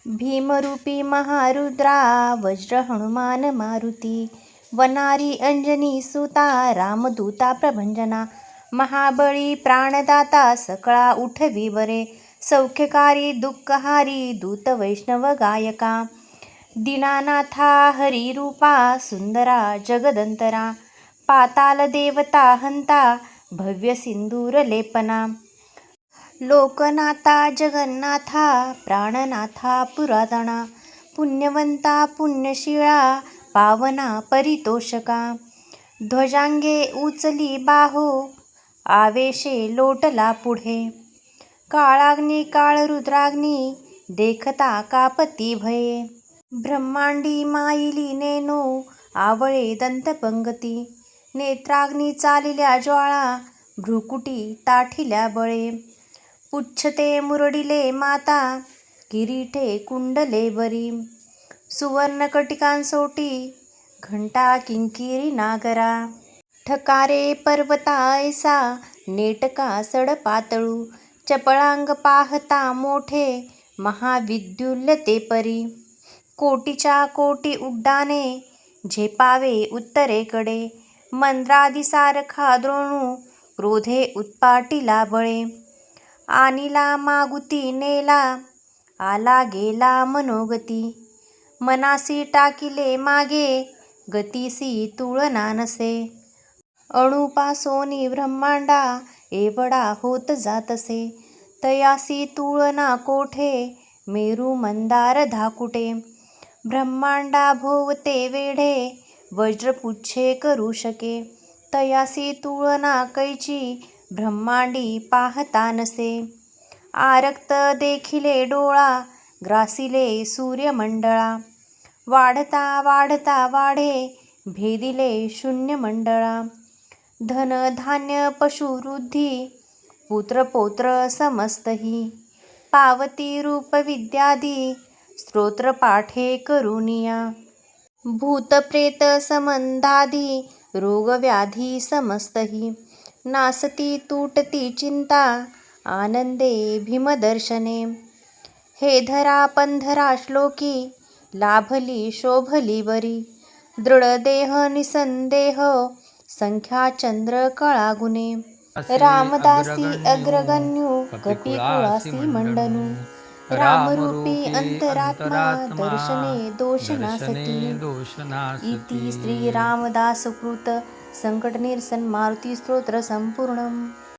भीमरूपी महारुद्रा वज्र हनुमान मारुती, वनारी अंजनी सुता रामदूता प्रभंजना, महाबळी प्राणदाता सकळा उठवी बरे, सौख्यकारी दुःखहारी दूत वैष्णव गायका, दीनानाथा हरिरूपा सुंदरा जगदंतरा, पाताल देवता हंता भव्य सिंदूर लेपना, लोकनाथा जगन्नाथा प्राणनाथा पुरातना, पुण्यवंता पुण्यशीळा पावना परितोषका, ध्वजांगे उचली बाहो आवेशे लोटला पुढे, काळाग्नी काळ रुद्राग्नी देखता कापती भये, ब्रह्मांडी माईली नेनो आवळे दंतपंगती, नेत्राग्नी चालिल्या ज्वाळा भ्रुकुटी ताठिल्या बळे, पुच्छते मुरडिले माता किरीटे कुंडले बरी, सुवर्णकटिकांसोटी घंटा किंकिरी नागरा, ठकारे पर्वता ऐसा नेटका सड पातळू, चपळांग पाहता मोठे महाविद्युल्य ते परी, कोटीच्या कोटी उड्डाणे झेपावे उत्तरेकडे, मंद्रादी सारखा द्रोणू क्रोधे उत्पाटिला बळे, आनिला मागुती नेला आला गेला मनोगती, मनासी टाकिले मागे गतीसी तुळना नसे, अणुपासोनी ब्रह्मांडा एवढा होत जातसे, तयासी तुळना कोठे मेरू मंदार धाकुटे, ब्रह्मांडा भोवते वेढे वज्रपुच्छे करू शके, तयासी तुळना कैची ब्रह्मांडी पाहता नसे, आरक्त देखिले डोळा ग्रासिले सूर्यमंडळा, वाढता वाढता वाढे भेदिले शून्यमंडळा, धन धान्य पशुवृद्धी पुत्रपौत्र समस्तही, पावती रूप विद्यादी स्तोत्र पाठे करुनिया, भूतप्रेत समंदादी रोगव्याधी समस्तही, नासती तुटती चिंता आनंदे भीमदर्शने, हे धरा पंधरा श्लोकी लाभली शोभली बरी, दृढदेह निसंदेह संख्या चंद्र कळागुणे, रामदासी अग्रगण्यू कपिकुळासी मंडनू, रामरूपी अंतरात्मा दर्शने दोषनासती, इति श्री रामदासकृत संकटनिरसन मारुती स्तोत्र संपूर्णम्.